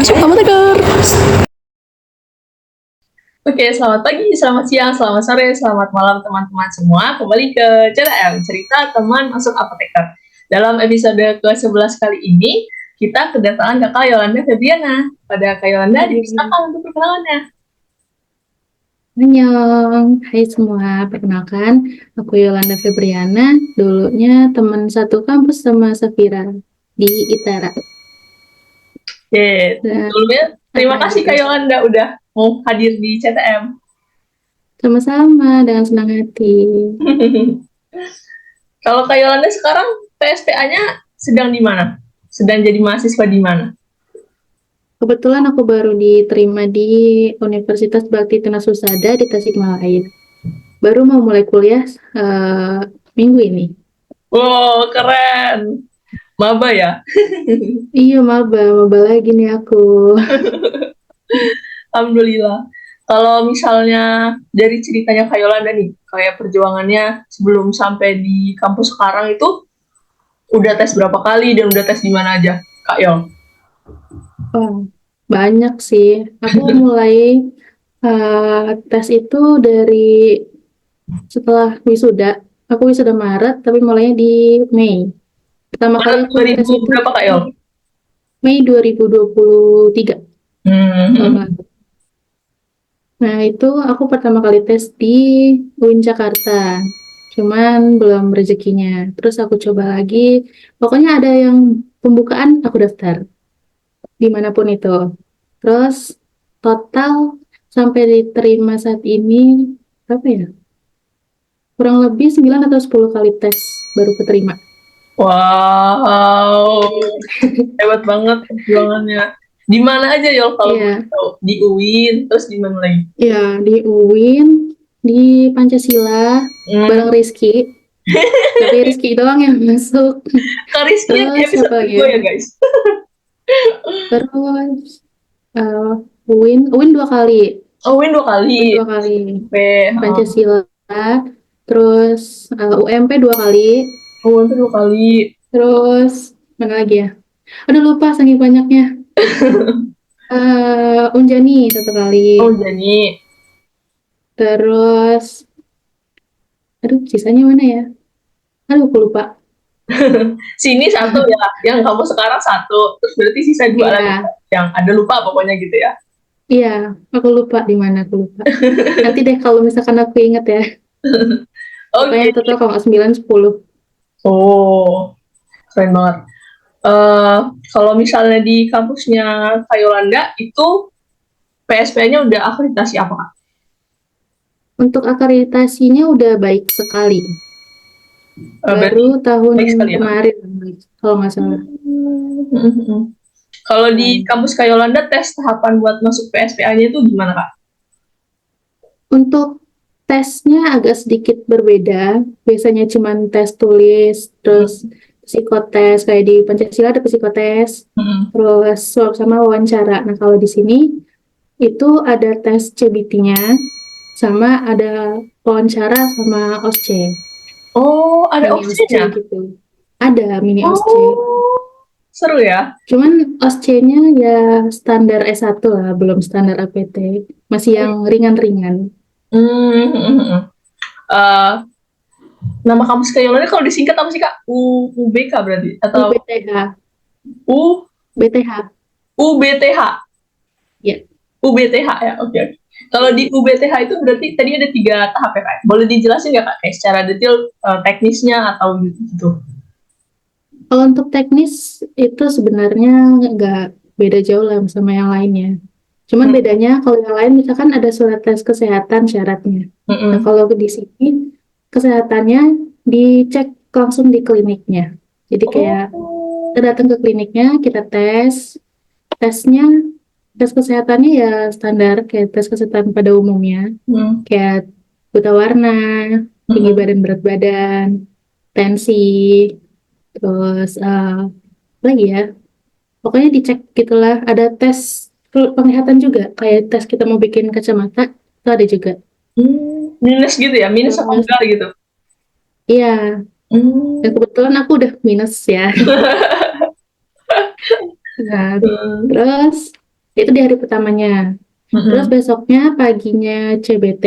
masuk apoteker. Oke, selamat pagi, selamat siang, selamat sore, selamat malam teman-teman semua. Kembali ke CTM, cerita teman masuk apoteker. Dalam episode ke-11 kali ini, kita kedatangan Kakak Yolanda Febriana. Pada Kak Yolanda, dipersilakan untuk perkenalannya. Annyeong, hai semua, perkenalkan aku Yolanda Febriana, dulunya teman satu kampus sama Safira di ITERA. Oke, Dan sebelumnya terima kasih Kak Yolanda udah mau hadir di CTM. sama-sama dengan senang hati. Kalau Kak Yolanda sekarang PSPA-nya sedang di mana? Sedang jadi mahasiswa di mana? Kebetulan aku baru diterima di Universitas Bakti Tuna Husada di Tasikmalaya. Baru mau mulai kuliah minggu ini. Wow, keren. Maba ya? Iya, maba lagi nih aku. Alhamdulillah. Kalau misalnya dari ceritanya Kak Yolanda nih, kayak perjuangannya sebelum sampai di kampus sekarang itu udah tes berapa kali dan udah tes di mana aja, Kak Yol? Oh, banyak sih. Aku mulai tes itu dari setelah wisuda. Aku wisuda Maret, tapi mulainya di Mei. Pertama kali Maret aku tes 2000 itu berapa Kak Yol? Mei 2023, tahun Hmm. lalu. Nah, itu aku pertama kali tes di UIN Jakarta. Cuman belum rezekinya. Terus aku coba lagi. Pokoknya ada yang pembukaan, aku daftar. Dimanapun itu. Terus total sampai diterima saat ini, berapa ya? Kurang lebih 9 atau 10 kali tes baru keterima. Wow, hebat banget perjuangannya. Di mana aja Yol kalau boleh Iya, tahu? Di UIN, terus di mana lagi? ya di UIN, di Pancasila, Hmm. bareng Rizky. Tapi Rizky doang yang masuk. Kak Rizky yang di Terus siapa episode lagi kedua ya? ya guys? Terus UIN 2 kali. Oh, UIN 2 kali. UIN 2 kali. Oke, Pancasila. Terus UMP 2 kali. oh, UIN 2 kali. Terus mana lagi ya? Aduh lupa saking banyaknya. Unjani 1 kali. Oh, jadi Terus, aduh sisanya mana ya? Aduh aku lupa. sini satu ya, yang kamu sekarang satu, terus berarti sisa 2 lagi Iya, yang ada lupa pokoknya gitu ya. iya, aku lupa di mana aku lupa. Nanti deh kalau misalkan aku inget ya. Pokoknya Oke, total kalau nggak 9, 10. oh keren banget. Eh kalau misalnya di kampusnya Kak Yolanda itu PSP-nya udah akreditasi apa Kak? Untuk akreditasinya udah baik sekali. Berarti Baru tahun baik sekali ya. kemarin, kalau nggak salah. Kalau di Hmm. kampus Kak Yolanda tes tahapan buat masuk PSPA-nya itu gimana Kak? Untuk tesnya agak sedikit berbeda. Biasanya cuma tes tulis, terus psikotes, kayak di Pancasila ada psikotes, terus swab sama wawancara. Nah, kalau di sini itu ada tes CBT-nya, sama ada wawancara sama OSCE, Oh, ada mini OSCE opsinya? gitu. Ada mini OSCE. Oh, seru ya. Cuman OSCE-nya ya standar S1 lah, belum standar APT. Masih yang ringan-ringan. Hmm. Eh, nama kampus Kak Yolanda kalau disingkat apa sih Kak? UBK berarti? Atau UBTH. U BTH. UBTH? Ya. UBTH ya, oke. Kalau di UBTH itu berarti tadi ada 3 tahap ya Kak? Boleh dijelasin nggak Kak? Kayak secara detail teknisnya atau gitu? Kalau untuk teknis itu sebenarnya nggak beda jauh lah sama yang lainnya. Cuman Hmm. bedanya kalau yang lain misalkan ada surat tes kesehatan syaratnya. Nah, Mm-mm. kalau di sini kesehatannya dicek langsung di kliniknya. Jadi kayak Oh. kita datang ke kliniknya, kita tes. Tesnya, tes kesehatannya ya standar kayak tes kesehatan pada umumnya. Hmm. Kayak buta warna, tinggi Mm-mm. badan berat badan, tensi, terus apa lagi ya? Pokoknya dicek gitulah. Ada tes penglihatan juga, kayak tes kita mau bikin kacamata, itu ada juga. Minus gitu ya? Minus apa Terus, enggak gitu? iya, dan Hmm. kebetulan aku udah minus ya. Nah, terus Itu di hari pertamanya. Terus Mm-mm. besoknya paginya CBT,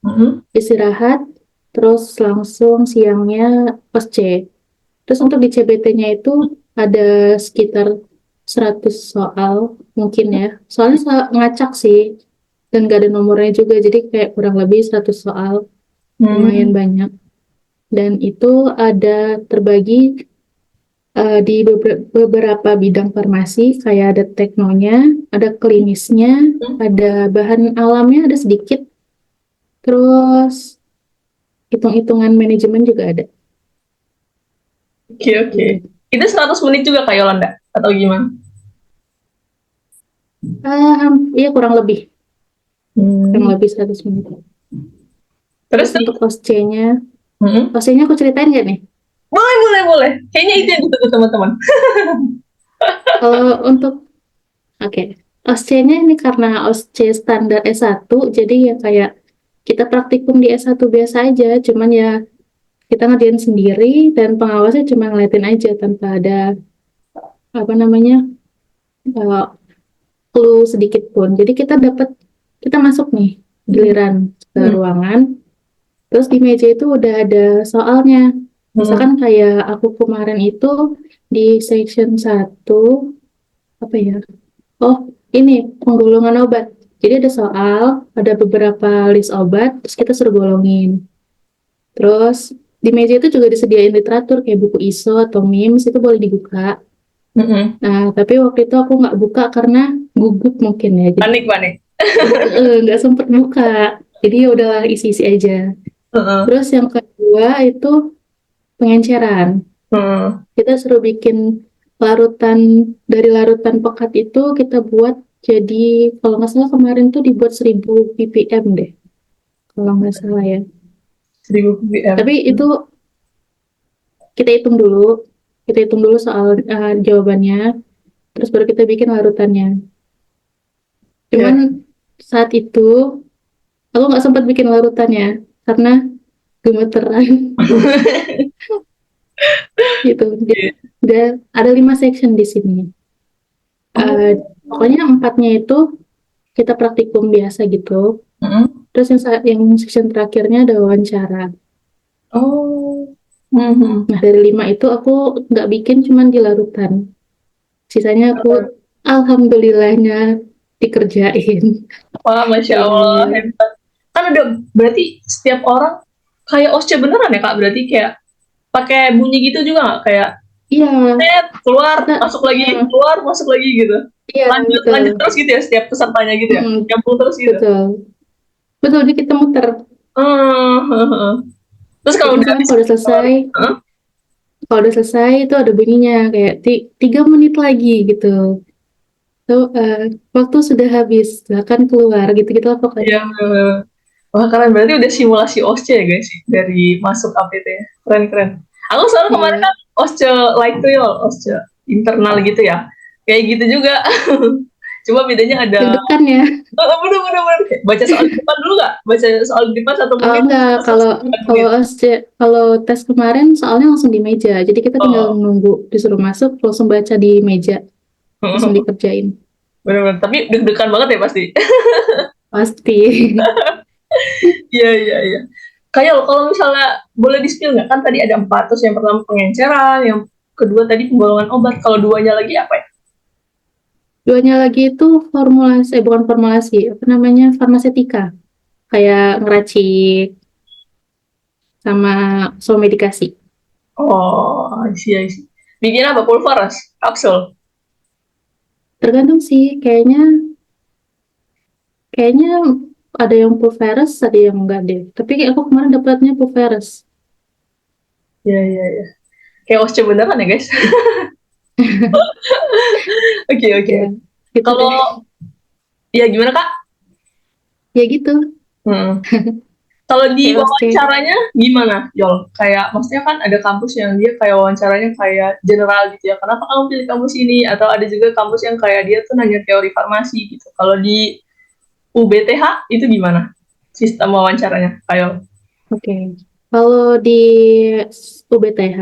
Mm-mm. istirahat, terus langsung siangnya OSCE. Terus untuk di CBT-nya itu ada sekitar 100 soal mungkin ya. Soalnya ngacak sih, dan gak ada nomornya juga, jadi kayak kurang lebih 100 soal, lumayan Hmm. banyak. Dan itu ada terbagi di beberapa bidang farmasi, kayak ada teknonya, ada klinisnya, ada bahan alamnya ada sedikit, terus hitung-hitungan manajemen juga ada. Oke, oke. Gitu. Itu 100 menit juga Kak Yolanda? Atau gimana? Iya kurang Hmm. lebih 100 menit. Terus Terus nih? untuk OSCE-nya, Mm-mm. OSCE-nya aku ceritain nggak nih? Boleh, boleh, boleh. Kayaknya itu yang ditunggu teman-teman. Kalau untuk, oke, OSCE-nya ini karena OSCE standar S1, jadi ya kayak kita praktikum di S1 biasa aja, cuman ya kita ngerjain sendiri dan pengawasnya cuma ngeliatin aja tanpa ada apa namanya eh, clue sedikit pun. Jadi kita masuk nih giliran ke Hmm. ruangan, terus di meja itu udah ada soalnya. Hmm. Misalkan kayak aku kemarin itu di section 1 apa ya? Oh, ini penggolongan obat. Jadi ada soal, ada beberapa list obat, terus kita suruh golongin. Terus di meja itu juga disediain literatur kayak buku ISO atau MIMS, itu boleh dibuka. Mm-mm. Nah, tapi waktu itu aku nggak buka karena gugup mungkin ya. Jadi Panik, panik. nggak sempet buka. Jadi ya udahlah isi-isi aja. Heeh. Terus yang kedua itu pengenceran. Heeh. Kita suruh bikin larutan, dari larutan pekat itu kita buat jadi, kalau nggak salah kemarin tuh dibuat 1000 ppm deh, kalau nggak salah ya. 1000 ppm. Tapi itu kita hitung dulu, kita hitung dulu soal jawabannya, terus baru kita bikin larutannya. Ya. Cuman saat itu aku nggak sempat bikin larutannya karena gemeteran gitu. Jadi ada 5 section di sini. Eh, Oh. Pokoknya empatnya itu kita praktikum biasa gitu. Mm-mm. Terus yang section terakhirnya ada wawancara. Oh. Mhm. Nah dari 5 itu aku nggak bikin, cuman di larutan. Sisanya aku alhamdulillahnya dikerjain. Wah, Masya Allah, Iya, hebat. Kan udah, berarti setiap orang kayak OSCE beneran ya, Kak? Berarti kayak pakai bunyi gitu juga nggak? Kayak iya, keluar, kita, masuk lagi, eh, keluar, masuk lagi gitu. iya Lanjut, betul. lanjut terus gitu ya, setiap pesertanya gitu ya? Mm, Nyambung terus gitu? betul, betul. Jadi kita muter. Terus Jadi kalau udah misalkan habis, huh? kalau udah selesai itu ada bunyinya kayak 3 menit lagi gitu. Tuh, waktu sudah habis, silakan keluar gitu-gitu lah Iya, pokoknya. wah keren, berarti udah simulasi OSCE ya guys, dari masuk APT ya. Keren, keren. Aku soalnya kemarin Iya, kan OSCE like real, OSCE internal gitu ya. Kayak gitu juga. Cuma bedanya ada, deg-degan ya. oh, bener, bener, bener. Baca soal di depan dulu nggak? Baca soal di depan 1 menit, Enggak, masuk kalau 9 menit. kalau kalau tes kemarin soalnya langsung di meja. Jadi kita tinggal Oh, nunggu disuruh masuk, langsung baca di meja, langsung dikerjain. bener, bener. Tapi deg-degan banget ya pasti. Pasti. Iya, iya, iya. Kayak kalau misalnya boleh di-spill nggak? Kan tadi ada 4, terus yang pertama pengenceran, yang kedua tadi penggolongan obat, kalau duanya lagi apa ya? Duanya lagi itu formulasi, bukan formulasi, apa namanya, farmasetika. Kayak ngeracik sama medikasi. Oh, I see. Bikin apa? Pulveras? Kapsul? Tergantung sih, kayaknya kayaknya ada yang pulveris, ada yang enggak deh. Tapi aku kemarin dapatnya pulveris. Iya, iya, iya. Kayak OSCE beneran ya, guys? Oke, oke. Ya, gitu deh. Kalau, ya gimana, Kak? Ya gitu, Hmm. Kalau di kayak OSCE. wawancaranya gimana, Yol? Kayak, maksudnya kan ada kampus yang dia kayak wawancaranya kayak general gitu ya. Kenapa kamu pilih kampus ini? Atau ada juga kampus yang kayak dia tuh nanya teori farmasi gitu. Kalau di UBTH itu gimana? Sistem wawancaranya, Kak. Oke. Kalau di UBTH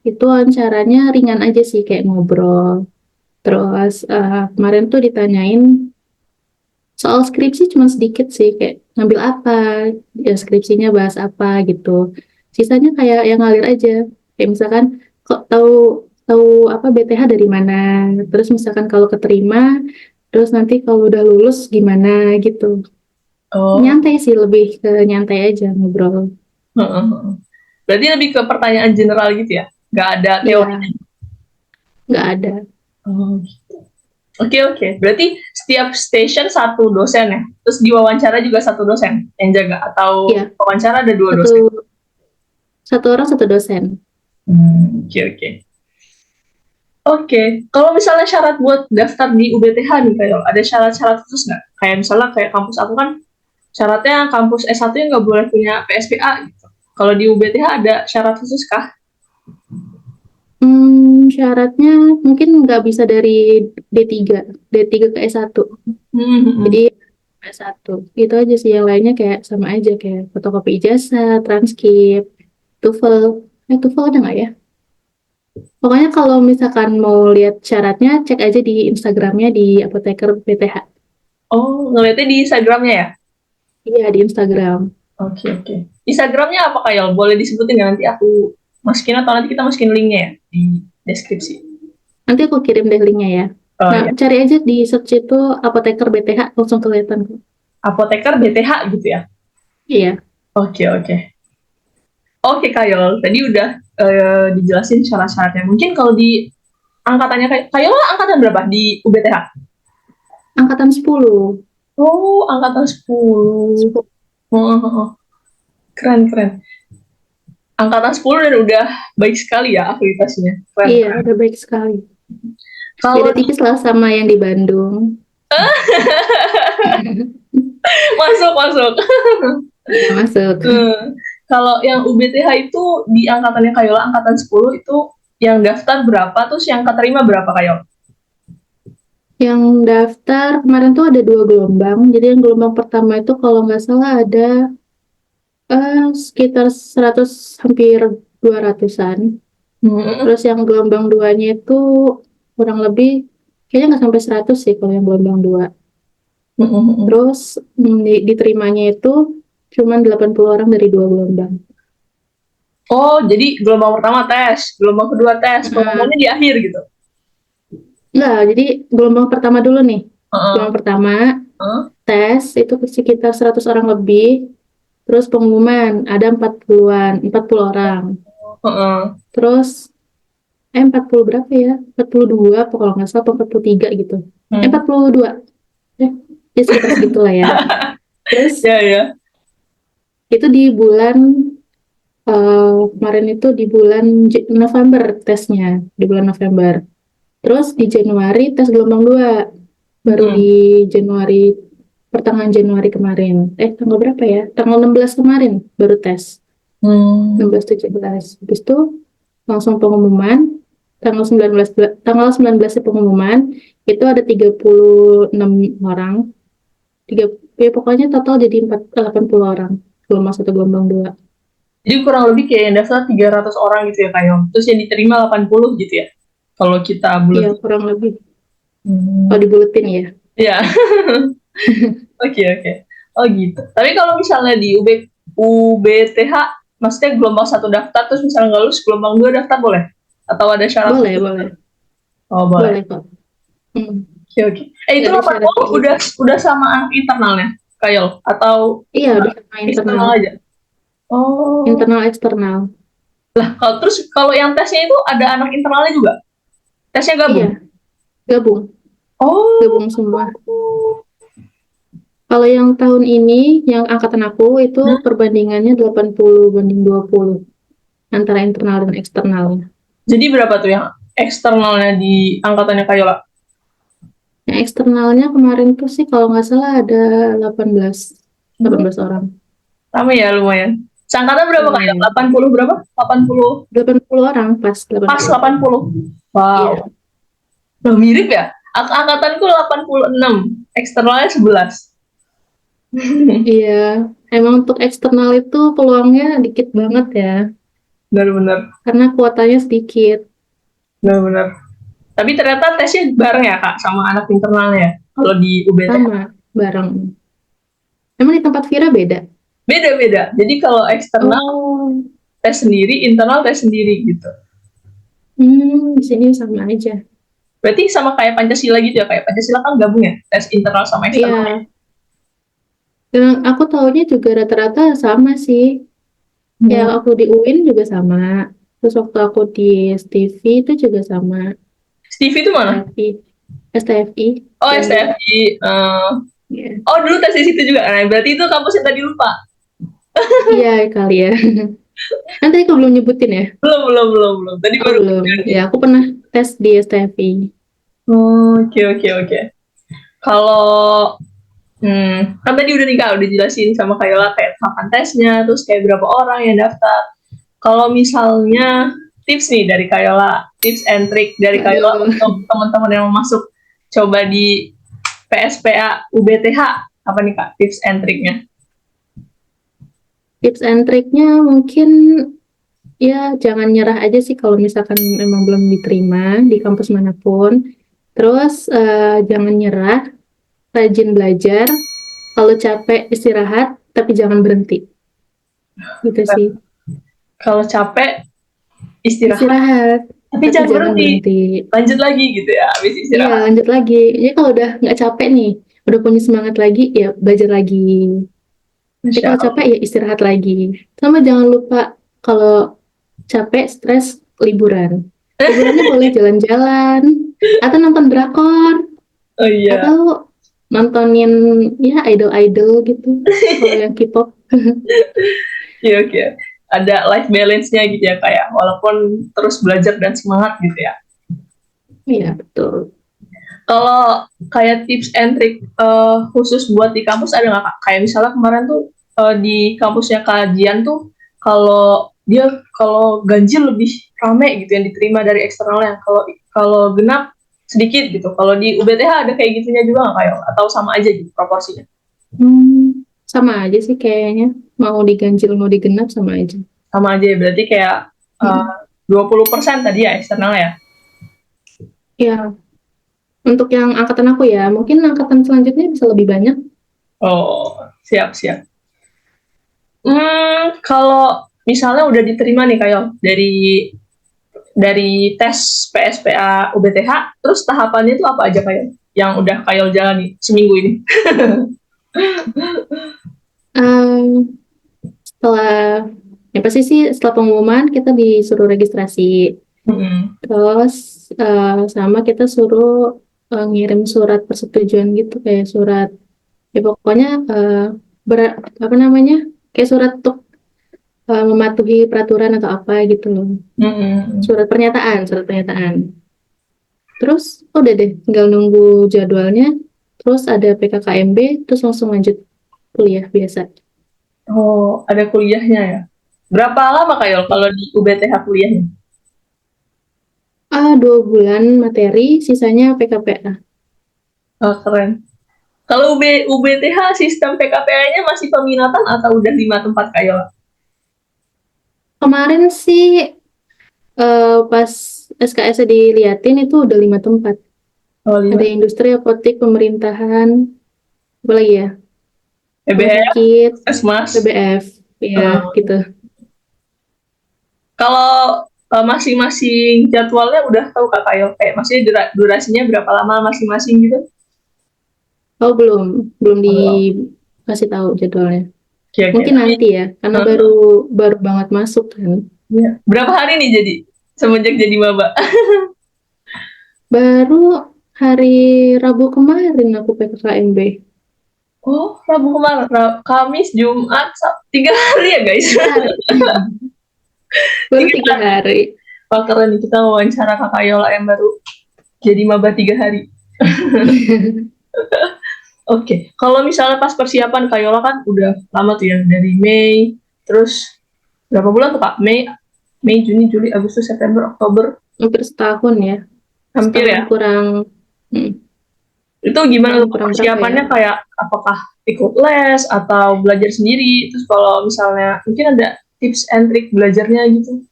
itu wawancaranya ringan aja sih, kayak ngobrol. Terus kemarin tuh ditanyain soal skripsi cuma sedikit sih, kayak ngambil apa, ya skripsinya bahas apa gitu. Sisanya kayak yang ngalir aja. Kayak misalkan kok tahu tahu apa BTH dari mana. Terus misalkan kalau keterima, terus nanti kalau udah lulus gimana gitu. Oh, Nyantai sih, lebih ke nyantai aja ngobrol. heeh. Berarti lebih ke pertanyaan general gitu ya? Nggak ada teori. Iya, nggak ada. Oh, oke, oke. Berarti setiap station satu dosen ya? Terus di wawancara juga satu dosen yang jaga? Atau Iya, wawancara ada dua satu dosen? satu orang satu dosen. Oke, oke. Oke, kalau misalnya syarat buat daftar di UBTH nih, kayak ada syarat-syarat khusus nggak? Kayak misalnya kayak kampus aku kan syaratnya kampus S1 yang nggak boleh punya PSPA gitu. Kalau di UBTH ada syarat khusus kah? Syaratnya mungkin nggak bisa dari D3, D3 ke S1. Hmm, hmm, hmm. Jadi S1. Itu aja sih, yang lainnya kayak sama aja, kayak fotokopi ijazah, transkrip, TOEFL. TOEFL ada nggak ya? Pokoknya kalau misalkan mau lihat syaratnya, cek aja di Instagramnya di Apoteker BTH. Oh, ngeliatnya di Instagramnya ya? Iya, di Instagram. Oke, oke. Instagramnya apa Kayol? Boleh disebutin nggak? Nanti aku masukin atau nanti kita masukin linknya ya di deskripsi. Nanti aku kirim deh linknya ya. Oh Nah, ya, cari aja di search itu Apoteker BTH, langsung kelihatan kok. apoteker BTH gitu ya? Iya, Oke, oke. Oke Kayol, tadi udah dijelasin syarat-syaratnya. Mungkin kalau di angkatannya Kayol angkatan berapa di UBTH? angkatan 10. Oh, angkatan 10. 10. Oh, oh, oh. Keren, keren. Angkatan 10 dan udah baik sekali ya akreditasinya. Keren, Iya, keren. udah baik sekali. Kalau Beda tipis lah sama yang di Bandung. masuk, masuk. Iya, masuk. Kalau yang UBTH itu di angkatannya Kayola, angkatan 10 itu yang daftar berapa, terus yang keterima berapa Kayol? Yang daftar kemarin tuh ada 2 gelombang. Jadi yang gelombang pertama itu kalau nggak salah ada sekitar 100, hampir 200-an. Hmm. Terus yang gelombang duanya itu kurang lebih, kayaknya nggak sampai 100 sih kalau yang gelombang dua. Hmm. Terus diterimanya itu cuma 80 orang dari 2 gelombang. Oh, jadi gelombang pertama tes, gelombang kedua tes, Nah, pengumumannya di akhir gitu. enggak, jadi gelombang pertama dulu nih. Heeh. Gelombang pertama, Heeh. tes itu sekitar 100 orang lebih. Terus pengumuman ada 40 orang. Heeh. Terus 40 berapa ya? 42 apa kalau nggak salah, apa 43 gitu. Hmm. 42. Eh, ya sekitar segitulah ya. Terus Ya, ya. itu di bulan kemarin itu di bulan November tesnya, di bulan November. Terus di Januari tes gelombang 2. Baru di Hmm. Januari, pertengahan Januari kemarin. Tanggal berapa ya? Tanggal 16 kemarin baru tes. Hmm. 16 17. Habis itu langsung pengumuman tanggal 19 pengumuman itu ada 36 orang. Tiga, ya pokoknya total jadi 80 orang. Gelombang 1, gelombang 2. Jadi kurang lebih kayak yang daftar 300 orang gitu ya Kayol. Terus yang diterima 80 gitu ya. Kalau kita Iya, bulat. kurang lebih. Kalau Hmm. dibuletin ya. Ya. Oke, oke. Oh gitu. Tapi kalau misalnya di UBTH, maksudnya gelombang satu daftar, terus misalnya nggak lulus, gelombang dua daftar boleh? Atau ada syarat Boleh, khusus? boleh. Oh, boleh. Boleh kok. Hmm. Oke, oke. Itu Nggak ada syarat 80 kayak gitu. udah sama anak internalnya, Kayol? Atau Iya, udah sama internal. eksternal aja? Oh. Internal, eksternal. Kalau yang tesnya itu ada anak internalnya juga? Tesnya gabung? Iya, gabung. Oh. Gabung semua. Kalau yang tahun ini, yang angkatan aku, itu Hmm. perbandingannya 80-20 antara internal dan eksternalnya. Jadi berapa tuh yang eksternalnya di angkatannya Kayola? Yang eksternalnya kemarin tuh sih kalau nggak salah ada 18, Hmm. 18 orang. Rame ya lumayan. Seangkatan berapa kali? Lumayan. 80 berapa? 80 80 orang, pas pas 80. 80. Iya, Wow. Nah, mirip ya? Angkatanku 86, eksternalnya 11. iya. Emang untuk eksternal itu peluangnya dikit banget ya, Benar-benar. karena kuotanya sedikit. Benar-benar. Tapi ternyata tesnya bareng ya Kak sama anak internalnya ya, kalau di UBT? Sama, bareng. Emang di tempat Vira beda? Beda-beda. Jadi kalau eksternal Oh, tes sendiri, internal tes sendiri gitu. di sini sama aja. Berarti sama kayak Pancasila gitu ya, kayak Pancasila kan gabung ya, tes internal sama eksternal. Iya, dan aku taunya juga rata-rata sama sih. Yang Hmm. aku di UIN juga sama. Terus waktu aku di STV itu juga sama. Stevie itu mana? STFI. STFI, Oh, Bandung. STFI. Iya, Oh, dulu tes di situ juga. Nah, berarti itu kampus yang tadi lupa. iya kali ya. Nanti aku belum nyebutin ya. Belum, belum, belum, belum. Tadi Oh baru. belum. Ya aku pernah tes di STFI. Oke, oke, oke. Kalau kan tadi udah nih Kak, udah jelasin sama Kayola kayak tahapan tesnya, terus kayak berapa orang yang daftar. Kalau misalnya tips nih dari Kayola, tips and trick dari Kayola Aduh. untuk teman-teman yang mau masuk coba di PSPA UBTH, apa nih Kak tips and tricknya? Tips and triknya mungkin ya jangan nyerah aja sih kalau misalkan memang belum diterima di kampus manapun. Terus jangan nyerah, rajin belajar. Kalau capek istirahat, tapi jangan berhenti. Gitu sih. Kalau capek istirahat, Istirahat, tapi tapi jangan jangan berhenti, berhenti. lanjut lagi gitu ya habis Iya, istirahat. lanjut lagi. Jadi kalau udah nggak capek nih, udah punya semangat lagi, ya belajar lagi. Tapi Masya kalau Allah. capek, ya istirahat lagi. Sama jangan lupa kalau capek, stres, liburan. Liburannya boleh jalan-jalan, atau nonton drakor, Oh iya, atau nontonin ya idol-idol gitu. Kalau yang K-pop, oke, oke. Ada life balance-nya gitu ya kayak walaupun terus belajar dan semangat gitu ya. iya betul. Kalau kayak tips and trick khusus buat di kampus ada nggak Kak? Kayak misalnya kemarin tuh di kampusnya kajian tuh kalau dia kalau ganjil lebih rame gitu yang diterima dari eksternalnya. Kalau kalau genap sedikit gitu. Kalau di UBTH ada kayak gitunya juga nggak kayak atau sama aja gitu proporsinya? Sama aja sih kayaknya. Mau diganjil, mau digenap sama aja. Sama aja ya. Berarti kayak eh, Mm. 20% tadi ya eksternal ya. Ya, untuk yang angkatan aku ya, mungkin angkatan selanjutnya bisa lebih banyak. Oh, siap, siap. Kalau misalnya udah diterima nih kayak dari tes PSPA UBTH, terus tahapannya itu apa aja kayak yang udah kayak jalani seminggu ini? Ehm, setelah, ya pasti sih setelah pengumuman kita disuruh registrasi. Hmm. Terus sama kita suruh ngirim surat persetujuan gitu, kayak surat, ya pokoknya apa namanya, kayak surat untuk mematuhi peraturan atau apa gitu loh. Hmm. Surat pernyataan. Terus udah deh, tinggal nunggu jadwalnya. Terus ada PKKMB, terus langsung lanjut kuliah biasa. Oh, ada kuliahnya ya. Berapa lama kayak kalau di UBTH kuliahnya? 2 bulan materi, sisanya PKPA. Oh, keren. Kalau UBTH sistem PKPI-nya masih peminatan atau udah 5 tempat kayak? Kemarin sih pas SKS diliatin itu udah 5 tempat. Oh, Ada 5. industri, apotek, pemerintahan, apa lagi ya? Rumah PBF, sakit, Puskesmas. BBF, ya Eh, gitu. Kalau masing-masing jadwalnya udah tahu Kak Kayo, kayak maksudnya durasinya berapa lama masing-masing gitu? Oh belum, belum Oh, dikasih tahu jadwalnya. oke, oke. Mungkin Tapi nanti ya, karena baru eh, baru banget masuk kan. ya. Berapa hari nih jadi semenjak jadi maba? Baru hari Rabu kemarin aku PKKMB. Oh, Rabu kemarin, Kamis, Jumat, Sabtu, 3 hari ya guys? 3 hari. Baru Tiga tiga hari. hari. Wah, keren nih kita wawancara Kak Kayola yang baru jadi maba 3 hari. Oke, kalau misalnya pas persiapan Kayola kan udah lama tuh ya dari Mei, terus berapa bulan tuh Kak? Mei, Juni, Juli, Agustus, September, Oktober, Hampir setahun ya. hampir Setahun ya. kurang, hmm, Itu gimana setahun tuh kurang berapa ya? persiapannya kayak apakah ikut les atau belajar sendiri? Terus kalau misalnya mungkin ada tips and trick belajarnya gitu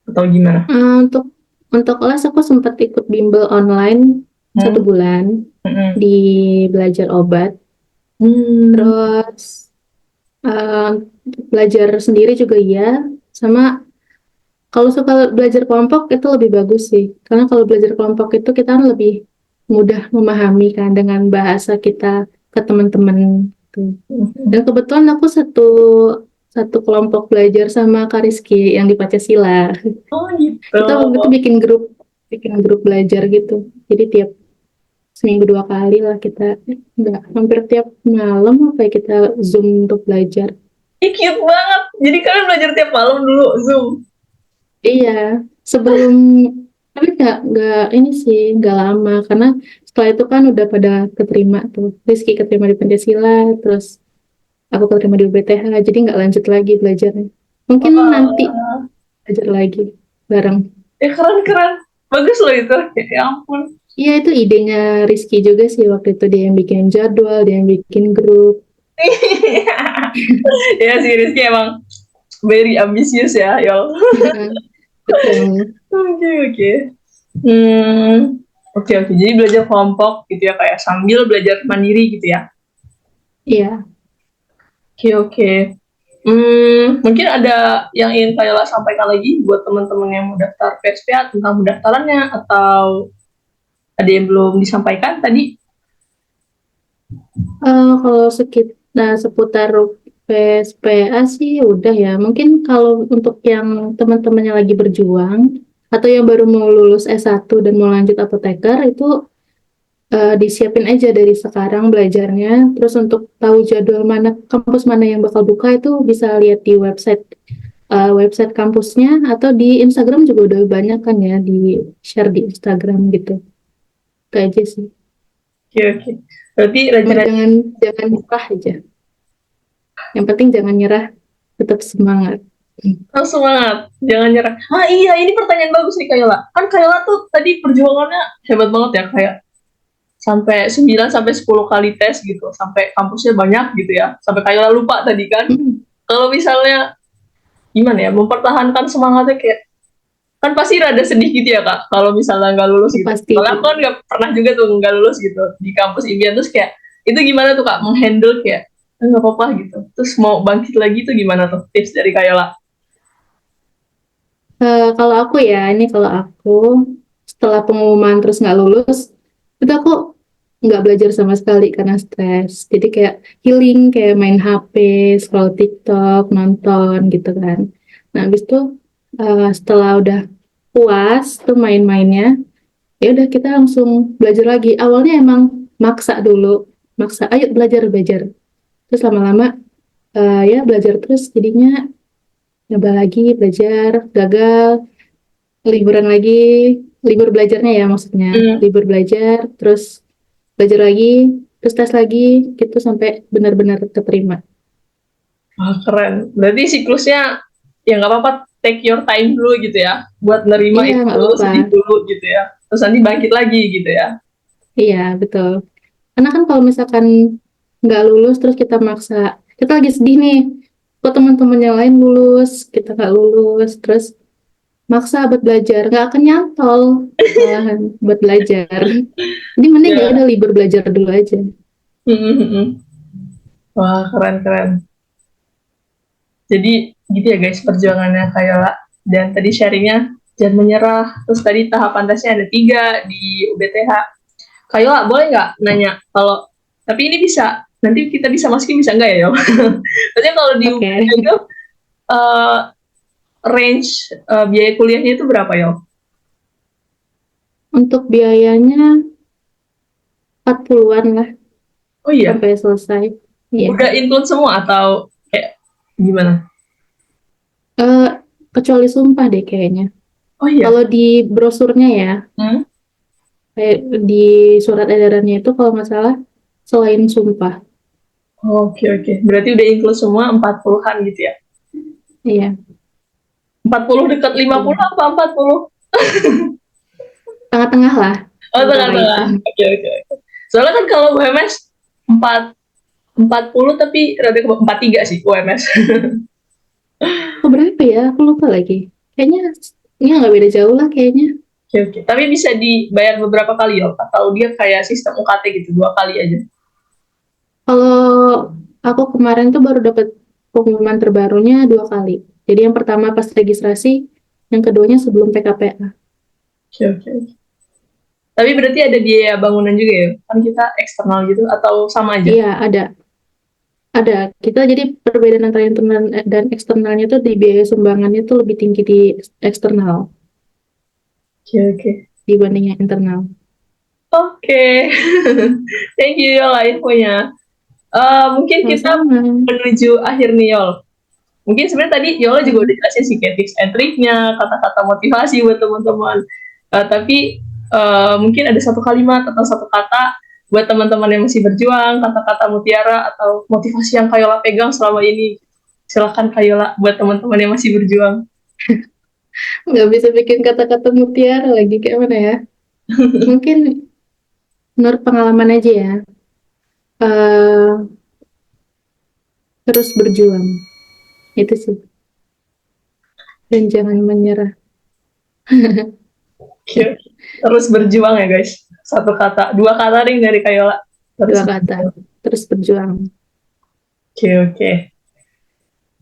atau gimana? Untuk Untuk les aku sempat ikut bimbel online Hmm. 1 bulan Mm-mm. di belajar obat. Hmm. Terus eh, belajar sendiri juga iya. Sama kalau suka belajar kelompok itu lebih bagus sih. Karena kalau belajar kelompok itu kita kan lebih mudah memahami kan dengan bahasa kita ke teman-teman gitu. Dan kebetulan aku satu satu kelompok belajar sama Kak Rizky yang di Pancasila. Oh gitu. Kita waktu itu bikin grup belajar gitu. Jadi tiap seminggu 2 kali lah kita, nggak hampir tiap malam apa ya kita Zoom untuk belajar. Ih, cute banget. Jadi kalian belajar tiap malam dulu Zoom. Iya, sebelum tapi nggak ini sih nggak lama karena setelah itu kan udah pada keterima tuh. Rizky keterima di Pancasila, terus aku keterima di UBTH, jadi nggak lanjut lagi belajarnya. Mungkin nanti Wah, belajar lagi bareng. keren-keren. Bagus loh itu. Ya ampun. Iya itu idenya Rizky juga sih waktu itu dia yang bikin jadwal, dia yang bikin grup. Ya si Rizky emang very ambisius ya, Yol. Betul. Oke, oke. Hmm, oke, oke. Jadi belajar kelompok gitu ya, kayak sambil belajar mandiri gitu ya. Iya. Oke, oke. Mungkin ada yang ingin Kayla sampaikan lagi buat teman-teman yang mau daftar PSPA tentang pendaftarannya, atau ada yang belum disampaikan tadi? Kalau seputar PSPA sih udah ya. Mungkin kalau untuk yang teman-temannya lagi berjuang atau yang baru mau lulus S1 dan mau lanjut apoteker itu disiapin aja dari sekarang belajarnya. Terus untuk tahu jadwal mana kampus mana yang bakal buka itu bisa lihat di website kampusnya atau di Instagram juga udah banyak kan ya di share di Instagram gitu. Itu aja sih. Oke, oke. Berarti Cuma rencana jangan nyerah aja. Yang penting jangan nyerah, tetap semangat. harus semangat, jangan nyerah. Ah iya, ini pertanyaan bagus nih Kayla. Kan Kayla tuh tadi perjuangannya hebat banget ya, kayak sampai 9 sampai 10 kali tes gitu, sampai kampusnya banyak gitu ya. Sampai Kayla lupa tadi kan. Mm, Kalau misalnya gimana ya, mempertahankan semangatnya, kayak kan pasti rada sedih gitu ya Kak kalau misalnya nggak lulus gitu. pasti. Soalnya aku kan nggak pernah juga tuh nggak lulus gitu di kampus impian. Terus kayak itu gimana tuh Kak menghandle kayak nggak apa-apa gitu, terus mau bangkit lagi tuh gimana tuh tips dari Kayla? Kalau aku ya, ini kalau aku setelah pengumuman terus nggak lulus, itu aku nggak belajar sama sekali karena stres. Jadi kayak healing, kayak main HP, scroll TikTok, nonton gitu kan. Nah, habis itu setelah udah puas tuh main-mainnya, ya udah kita langsung belajar lagi. Awalnya emang maksa dulu, maksa, ayo belajar belajar. Terus lama-lama ya belajar terus jadinya nyoba lagi belajar gagal liburan lagi libur belajarnya ya maksudnya Hmm. libur belajar terus belajar lagi terus tes lagi gitu sampai benar-benar keterima. Wah, keren. Berarti siklusnya ya nggak apa-apa, take your time dulu gitu ya, buat nerima Iya itu nggak dulu, apa-apa. sedih dulu gitu ya. Terus nanti bangkit lagi gitu ya. Iya betul karena kan kalau misalkan nggak lulus terus kita maksa kita lagi sedih nih kok teman-teman yang lain lulus kita nggak lulus terus maksa buat belajar nggak akan nyantol malahan buat belajar jadi mending ya Ya. udah libur belajar dulu aja. Wah, keren-keren. Jadi gitu ya guys perjuangannya Kayla. Dan tadi sharingnya jangan menyerah. Terus tadi tahapan tesnya ada 3 di UBTH. Kayla boleh nggak nanya, kalau tapi ini bisa nanti kita bisa masukin bisa nggak ya Yo? Maksudnya kalau di Oke. UBTH itu uh, range biaya kuliahnya itu berapa Yo? Untuk biayanya 40-an lah Oh iya, sampai selesai. Iya. udah include semua atau kayak gimana? Eh, Kecuali sumpah deh kayaknya. Oh iya. Kalau di brosurnya ya, Hmm? kayak di surat edarannya itu kalau nggak salah selain sumpah. Oke, oke. Berarti udah include semua 40-an gitu ya. Iya. 40 dekat 50 Iya. apa 40? Tengah-tengah lah Oh, antara itu. tengah-tengah. Oke, oke, oke. Soalnya kan kalau UMS 40 tapi rada ke 43 sih UMS. Oh, berapa ya? Aku lupa lagi. Kayaknya nggak beda jauh lah kayaknya. Oke, oke. Tapi bisa dibayar beberapa kali ya? Atau dia kayak sistem UKT gitu, 2 kali aja? Kalau aku kemarin tuh baru dapat pengumuman terbarunya 2 kali. Jadi yang pertama pas registrasi, yang keduanya sebelum PKPA. Oke, oke. Tapi berarti ada biaya bangunan juga ya? Kan kita eksternal gitu, atau sama aja? Iya, ada. Kita jadi perbedaan antara internal dan eksternalnya tuh di biaya sumbangannya tuh lebih tinggi di eksternal Oke, oke. dibanding yang internal. Oke. Thank you Yola infonya. Mungkin kita Sama-sama. menuju akhir nih Yol. Mungkin sebenarnya tadi Yola juga udah jelasin sih kayak tips and triknya, kata-kata motivasi buat teman-teman. Tapi mungkin ada satu kalimat atau satu kata buat teman-teman yang masih berjuang, kata-kata mutiara atau motivasi yang Kayola pegang selama ini. Silahkan Kayola buat teman-teman yang masih berjuang. Nggak bisa bikin kata-kata mutiara lagi, kayak mana ya? Mungkin menurut pengalaman aja ya. eh Terus berjuang. Itu sih. Dan jangan menyerah. Oke. Terus berjuang ya guys. Satu kata, 2 kata ring dari Kayola. Terus 2 kata. Terus berjuang. oke, oke.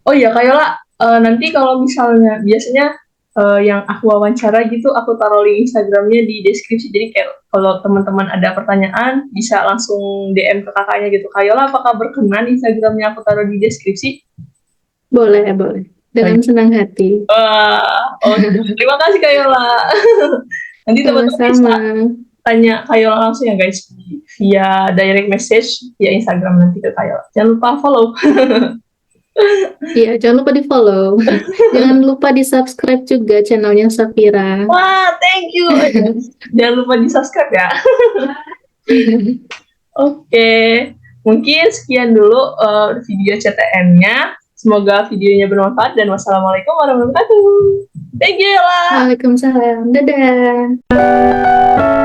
Oh iya Kayola, nanti kalau misalnya biasanya yang aku wawancara gitu, aku taruh link Instagramnya di deskripsi. Jadi kayak kalau teman-teman ada pertanyaan, bisa langsung DM ke kakaknya gitu. Kayola, apakah berkenan Instagramnya aku taruh di deskripsi? Boleh, boleh. Dengan Baik. senang hati. Wah, oh, terima kasih Kayola. Nanti teman-teman bisa Sama-sama. tanya Kayola langsung ya guys, via direct message via Instagram nanti ke Kayola. Jangan lupa follow. Iya, jangan lupa di-follow. Jangan lupa di-subscribe juga channelnya Safira. Wah, thank you. Jangan lupa di subscribe ya. Oke, mungkin sekian dulu video CTN-nya. Semoga videonya bermanfaat dan wassalamualaikum warahmatullahi wabarakatuh. Thank you, Yola. Waalaikumsalam. Dadah.